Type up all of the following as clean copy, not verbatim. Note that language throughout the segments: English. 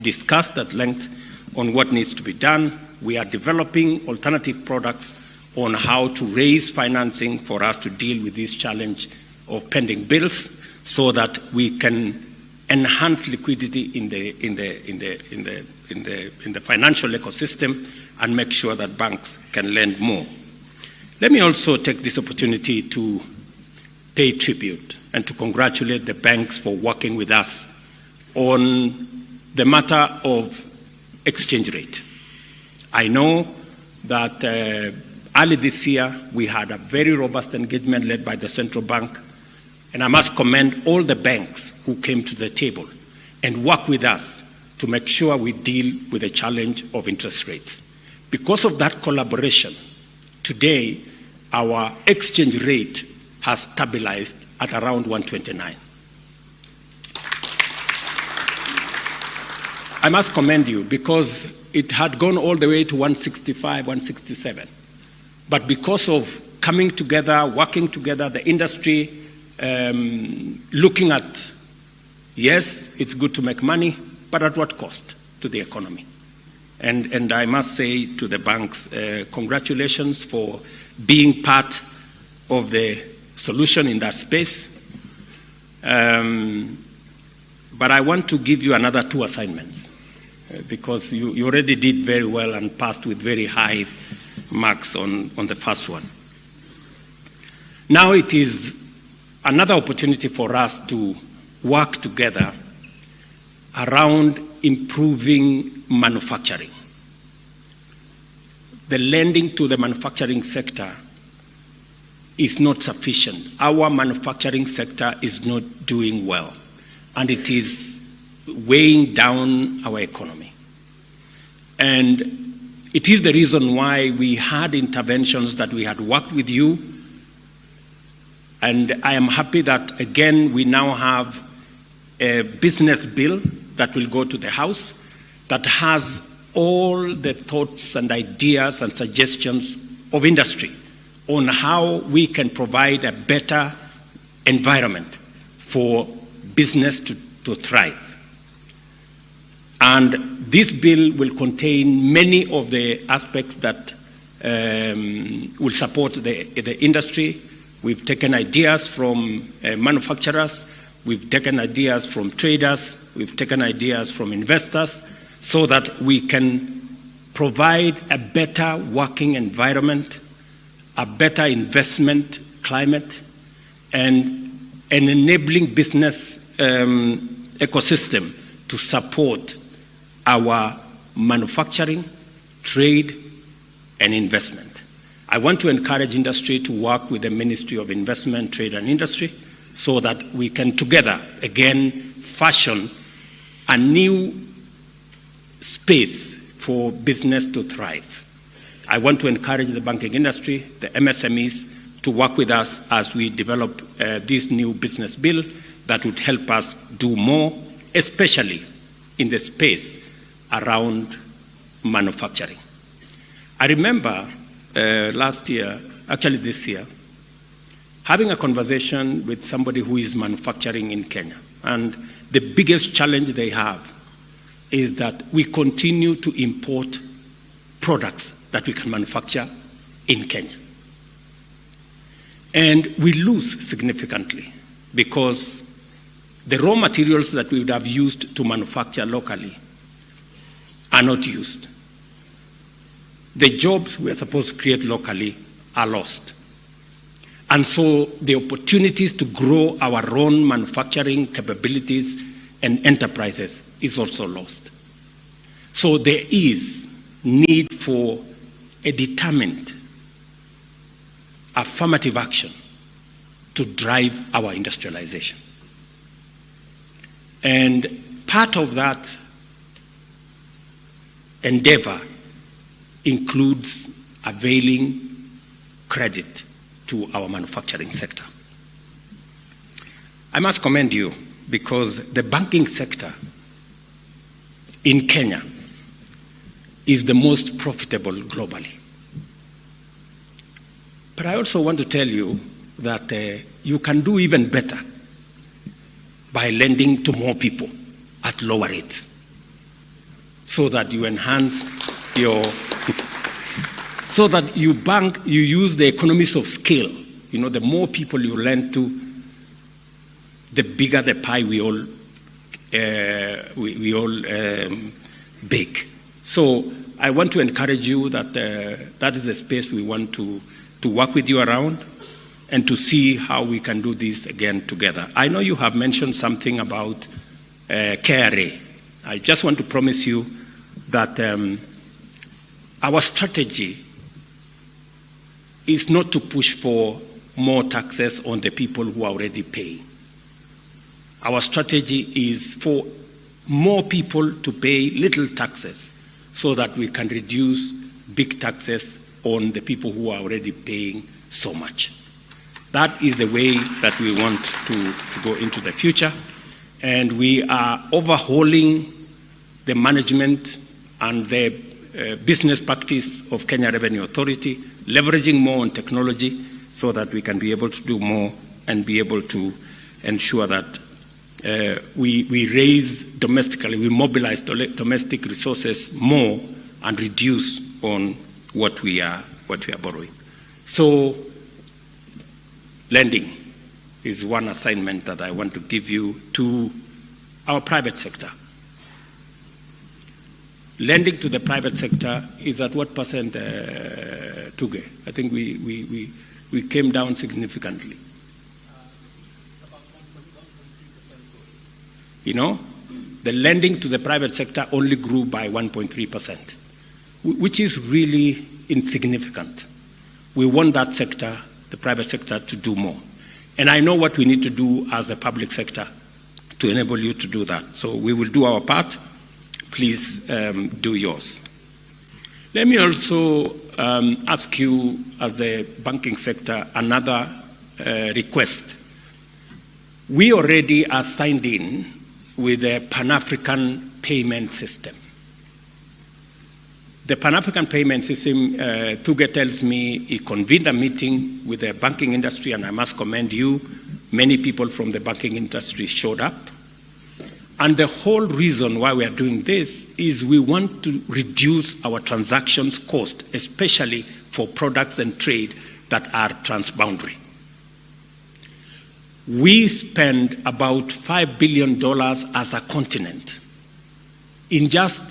discussed at length on what needs to be done. We are developing alternative products on how to raise financing for us to deal with this challenge of pending bills, so that we can enhance liquidity in the financial ecosystem and make sure that banks can lend more. Let me also take this opportunity to pay tribute and to congratulate the banks for working with us on the matter of exchange rate. I know that early this year we had a very robust engagement led by the central bank, and I must commend all the banks who came to the table and worked with us to make sure we deal with the challenge of interest rates. Because of that collaboration, today our exchange rate has stabilized at around 129. I must commend you, because it had gone all the way to 165, 167. But because of coming together, working together, the industry, looking at, yes, it's good to make money, but at what cost to the economy? And I must say to the banks, congratulations for being part of the solution in that space. But I want to give you another 2 assignments, because you already did very well and passed with very high marks on the first one. Now it is another opportunity for us to work together around improving manufacturing. The lending to the manufacturing sector is not sufficient. Our manufacturing sector is not doing well, and it is weighing down our economy. And it is the reason why we had interventions that we had worked with you. And I am happy that, again, we now have a business bill that will go to the House that has all the thoughts and ideas and suggestions of industry on how we can provide a better environment for business to thrive. And this bill will contain many of the aspects that will support the industry. We've taken ideas from manufacturers, we've taken ideas from traders, we've taken ideas from investors, so that we can provide a better working environment, a better investment climate, and an enabling business ecosystem to support our manufacturing, trade, and investment. I want to encourage industry to work with the Ministry of Investment, Trade and Industry, so that we can together, again, fashion a new space for business to thrive. I want to encourage the banking industry, the MSMEs, to work with us as we develop this new business bill that would help us do more, especially in the space around manufacturing. I remember last year, actually this year, having a conversation with somebody who is manufacturing in Kenya. And the biggest challenge they have is that we continue to import products that we can manufacture in Kenya. And we lose significantly because the raw materials that we would have used to manufacture locally are not used. The jobs we are supposed to create locally are lost. And so the opportunities to grow our own manufacturing capabilities and enterprises is also lost. So there is need for a determined, affirmative action to drive our industrialization. And part of that endeavor includes availing credit to our manufacturing sector. I must commend you because the banking sector in Kenya is the most profitable globally. But I also want to tell you that you can do even better by lending to more people at lower rates. so that you enhance your, so that you use the economies of scale. You know, the more people you lend to, the bigger the pie we all bake. So I want to encourage you that that is the space we want to work with you around and to see how we can do this again together. I know you have mentioned something about KRA. I just want to promise you that our strategy is not to push for more taxes on the people who are already paying. Our strategy is for more people to pay little taxes so that we can reduce big taxes on the people who are already paying so much. That is the way that we want to go into the future. And we are overhauling the management and the business practice of Kenya Revenue Authority, leveraging more on technology so that we can be able to do more and be able to ensure that we raise domestically, we mobilize domestic resources more and reduce on what we are borrowing. So lending is one assignment that I want to give you to our private sector. Lending to the private sector is at what percent, Tuge? I think we came down significantly. You know, the lending to the private sector only grew by 1.3%, which is really insignificant. We want that sector, the private sector, to do more. And I know what we need to do as a public sector to enable you to do that. So we will do our part. Please do yours. Let me also ask you, as the banking sector, another request. We already are signed in with a Pan-African payment system. The Pan-African payment system, Tuge tells me he convened a meeting with the banking industry, and I must commend you. Many people from the banking industry showed up. And the whole reason why we are doing this is we want to reduce our transactions cost, especially for products and trade that are transboundary. We spend about $5 billion as a continent in just,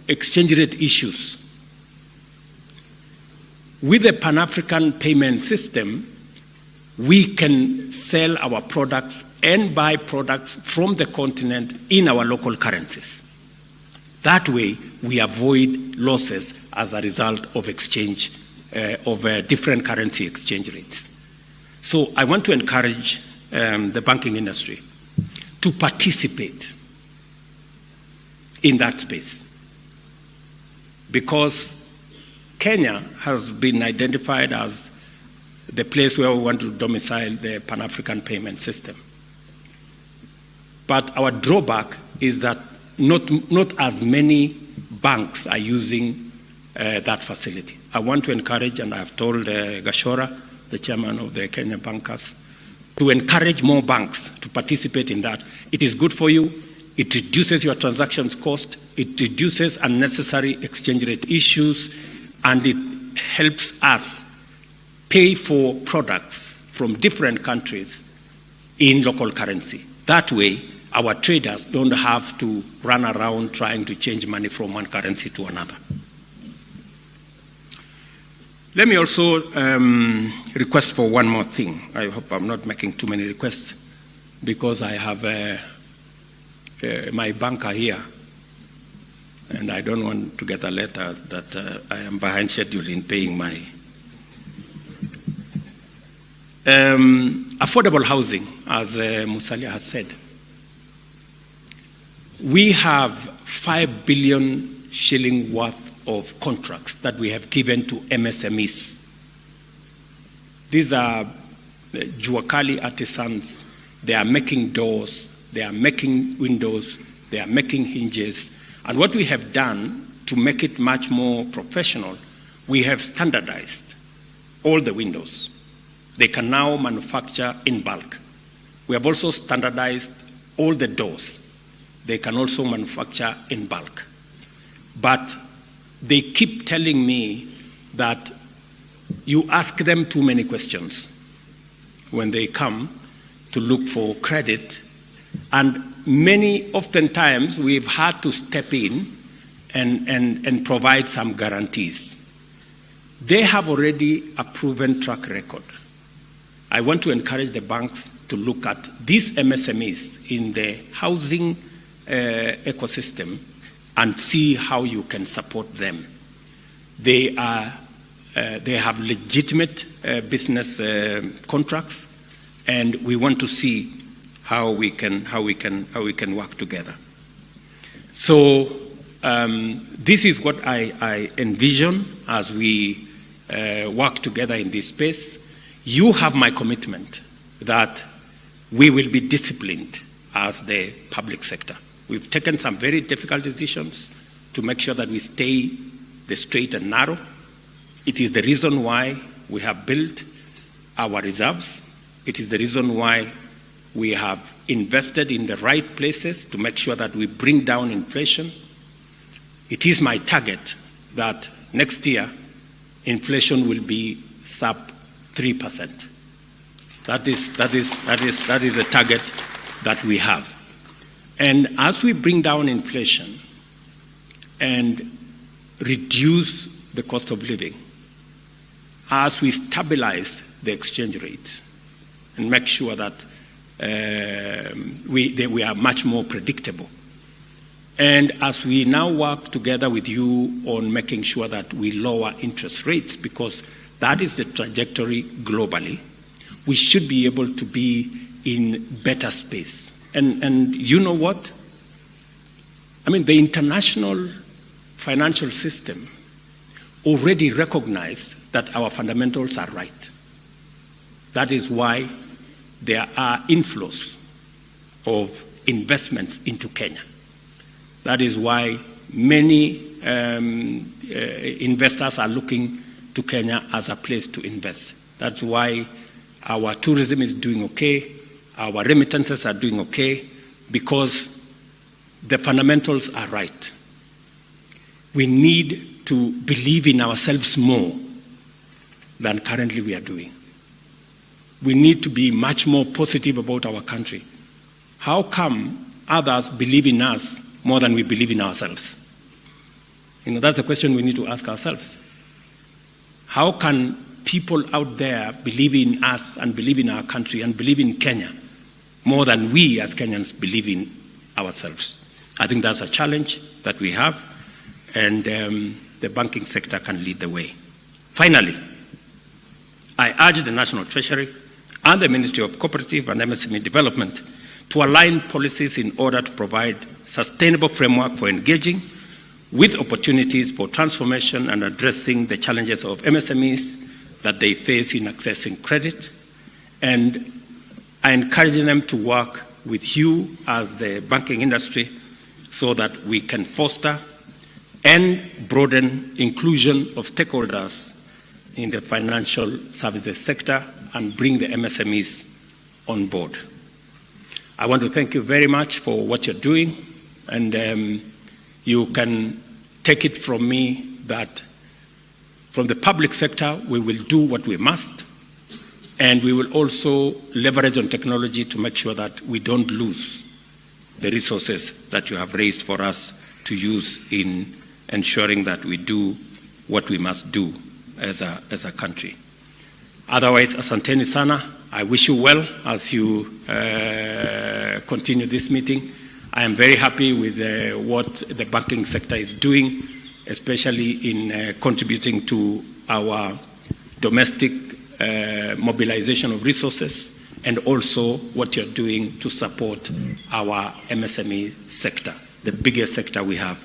exchange rate issues. With the Pan-African payment system, we can sell our products and buy products from the continent in our local currencies. That way, we avoid losses as a result of exchange of different currency exchange rates. So I want to encourage the banking industry to participate in that space, because Kenya has been identified as the place where we want to domicile the Pan-African payment system. But our drawback is that not as many banks are using that facility. I want to encourage, and I've told Gachagua, the chairman of the Kenya Bankers, to encourage more banks to participate in that. It is good for you. It reduces your transactions cost. It reduces unnecessary exchange rate issues, and it helps us pay for products from different countries in local currency. That way, our traders don't have to run around trying to change money from one currency to another. Let me also request for one more thing. I hope I'm not making too many requests, because I have my banker here, and I don't want to get a letter that I am behind schedule in paying my affordable housing, as Musalia has said. We have 5 billion shilling worth of contracts that we have given to MSMEs. These are Juakali artisans. They are making doors, they are making windows, they are making hinges. And what we have done to make it much more professional, we have standardized all the windows. They can now manufacture in bulk. We have also standardized all the doors. They can also manufacture in bulk. but they keep telling me that you ask them too many questions when they come to look for credit. And oftentimes, we've had to step in and provide some guarantees. They have already a proven track record. I want to encourage the banks to look at these MSMEs in the housing ecosystem and see how you can support them. They have legitimate business contracts, and we want to see how we can work together. So this is what I envision as we work together in this space. You have my commitment that we will be disciplined as the public sector. We've taken some very difficult decisions to make sure that we stay the straight and narrow. It is the reason why we have built our reserves. It is the reason why we have invested in the right places to make sure that we bring down inflation. It is my target that next year inflation will be sub 3%. That is a target that we have. And as we bring down inflation and reduce the cost of living, as we stabilize the exchange rates and make sure that we are much more predictable, and as we now work together with you on making sure that we lower interest rates, because that is the trajectory globally, we should be able to be in better space. And you know what? I mean, the international financial system already recognized that our fundamentals are right. That is why there are inflows of investments into Kenya. That is why many investors are looking to Kenya as a place to invest. That's why our tourism is doing okay, our remittances are doing okay, because the fundamentals are right. We need to believe in ourselves more than currently we are doing. We need to be much more positive about our country. How come others believe in us more than we believe in ourselves? You know, that's the question we need to ask ourselves. How can people out there believe in us and believe in our country and believe in Kenya more than we as Kenyans believe in ourselves? I think that's a challenge that we have, and the banking sector can lead the way. Finally, I urge the National Treasury and the Ministry of Cooperative and MSME Development to align policies in order to provide sustainable framework for engaging with opportunities for transformation and addressing the challenges of MSMEs that they face in accessing credit. And I encourage them to work with you as the banking industry so that we can foster and broaden inclusion of stakeholders in the financial services sector and bring the MSMEs on board. I want to thank you very much for what you're doing, and you can take it from me that from the public sector, we will do what we must, and we will also leverage on technology to make sure that we don't lose the resources that you have raised for us to use in ensuring that we do what we must do as a country. Otherwise, asanteni sana. I wish you well as you continue this meeting. I am very happy with what the banking sector is doing, especially in contributing to our domestic mobilization of resources, and also what you're doing to support our MSME sector, the biggest sector we have